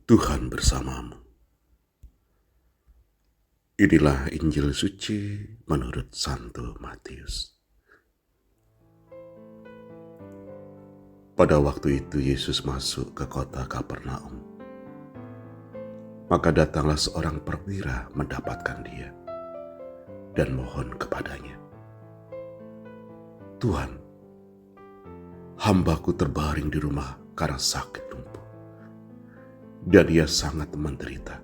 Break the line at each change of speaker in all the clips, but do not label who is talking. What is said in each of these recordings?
Tuhan bersamamu. Inilah Injil suci menurut Santo Matius. Pada waktu itu Yesus masuk ke kota Kapernaum. Maka datanglah seorang perwira mendapatkan dia dan mohon kepadanya, "Tuhan, hambaku terbaring di rumah karena sakit lumpuh, dan ia sangat menderita."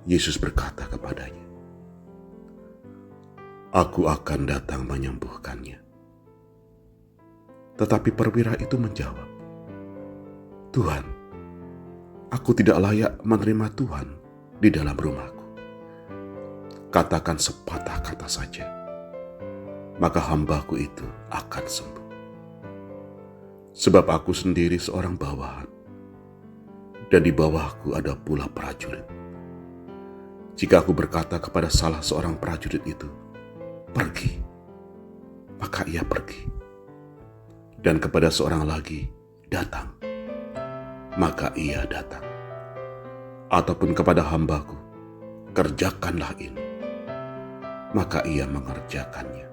Yesus berkata kepadanya, "Aku akan datang menyembuhkannya." Tetapi perwira itu menjawab, "Tuhan, aku tidak layak menerima Tuhan di dalam rumahku. Katakan sepatah kata saja, maka hambaku itu akan sembuh. Sebab aku sendiri seorang bawahan, dan di bawahku ada pula prajurit. Jika aku berkata kepada salah seorang prajurit itu, 'Pergi,' maka ia pergi. Dan kepada seorang lagi, 'Datang,' maka ia datang. Ataupun kepada hambaku, 'Kerjakanlah ini,' maka ia mengerjakannya."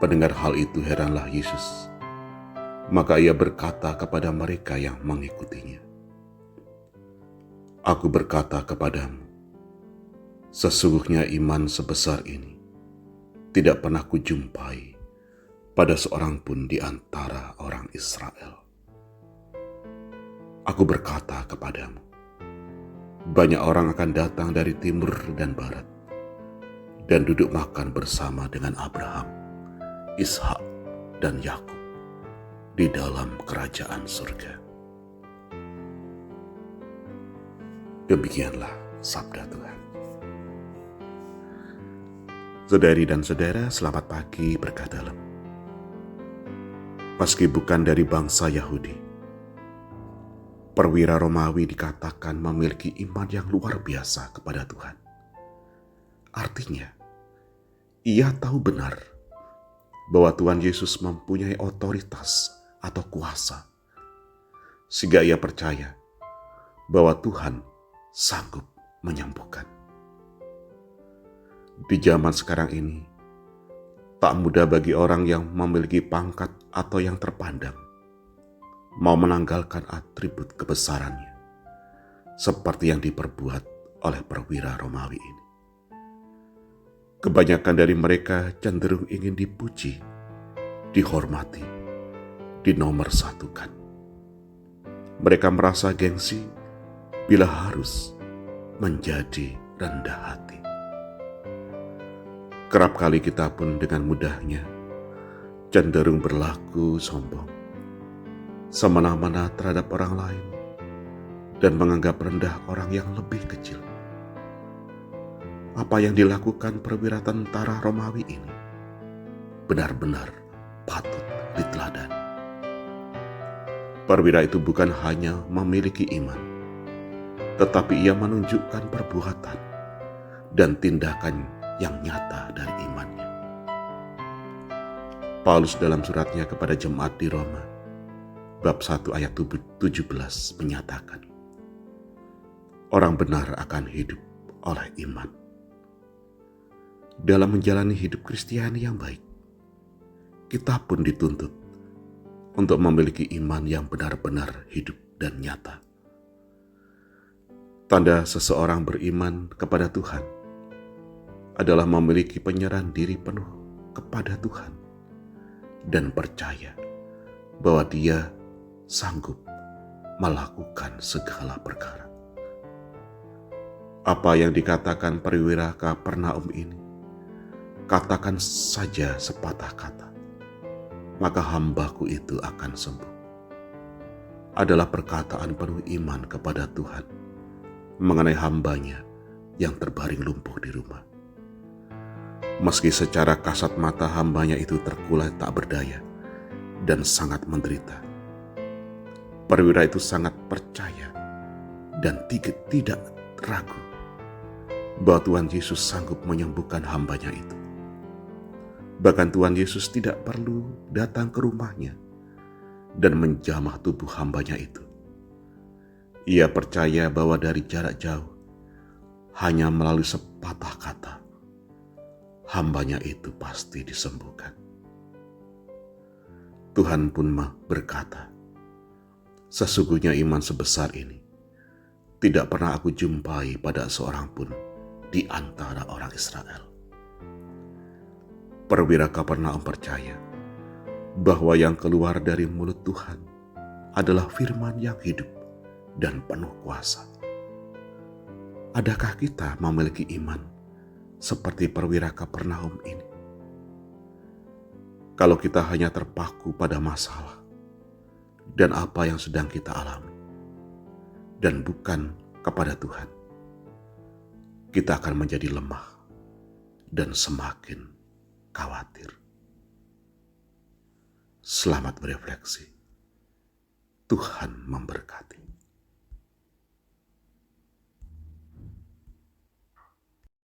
Pendengar hal itu heranlah Yesus. Maka ia berkata kepada mereka yang mengikutinya, "Aku berkata kepadamu, sesungguhnya iman sebesar ini tidak pernah kujumpai pada seorang pun di antara orang Israel. Aku berkata kepadamu, banyak orang akan datang dari timur dan barat dan duduk makan bersama dengan Abraham, Ishak, dan Yakub di dalam kerajaan surga." Demikianlah sabda Tuhan. Saudari dan saudara, selamat pagi berkah dalam. Meski bukan dari bangsa Yahudi, perwira Romawi dikatakan memiliki iman yang luar biasa kepada Tuhan. Artinya, ia tahu benar bahwa Tuhan Yesus mempunyai otoritas atau kuasa, sehingga ia percaya bahwa Tuhan sanggup menyembuhkan. Di zaman sekarang ini, tak mudah bagi orang yang memiliki pangkat atau yang terpandang mau menanggalkan atribut kebesarannya, seperti yang diperbuat oleh perwira Romawi ini. Kebanyakan dari mereka cenderung ingin dipuji, dihormati, dinomorsatukan. Mereka merasa gengsi bila harus menjadi rendah hati. Kerap kali kita pun dengan mudahnya cenderung berlaku sombong, semena-mena terhadap orang lain, dan menganggap rendah orang yang lebih kecil. Apa yang dilakukan perwira tentara Romawi ini benar-benar patut diteladani. Perwira itu bukan hanya memiliki iman, tetapi ia menunjukkan perbuatan dan tindakan yang nyata dari imannya. Paulus dalam suratnya kepada jemaat di Roma, bab 1 ayat 17 menyatakan, orang benar akan hidup oleh iman. Dalam menjalani hidup Kristiani yang baik, kita pun dituntut untuk memiliki iman yang benar-benar hidup dan nyata. Tanda seseorang beriman kepada Tuhan adalah memiliki penyerahan diri penuh kepada Tuhan dan percaya bahwa Dia sanggup melakukan segala perkara. Apa yang dikatakan perwira Kapernaum ini, katakan saja sepatah kata, maka hambaku itu akan sembuh, adalah perkataan penuh iman kepada Tuhan mengenai hambanya yang terbaring lumpuh di rumah. Meski secara kasat mata hambanya itu terkulai tak berdaya dan sangat menderita, perwira itu sangat percaya dan tidak ragu bahwa Tuhan Yesus sanggup menyembuhkan hambanya itu. Bahkan Tuhan Yesus tidak perlu datang ke rumahnya dan menjamah tubuh hambanya itu, Ia percaya bahwa dari jarak jauh, hanya melalui sepatah kata, hambanya itu pasti disembuhkan. Tuhan pun berkata, sesungguhnya iman sebesar ini tidak pernah aku jumpai pada seorang pun di antara orang Israel. Perwira Kapernaum percaya bahwa yang keluar dari mulut Tuhan adalah firman yang hidup dan penuh kuasa. Adakah kita memiliki iman seperti perwira Kapernaum ini? Kalau kita hanya terpaku pada masalah dan apa yang sedang kita alami, dan bukan kepada Tuhan, kita akan menjadi lemah dan semakin khawatir. Selamat berefleksi. Tuhan memberkati.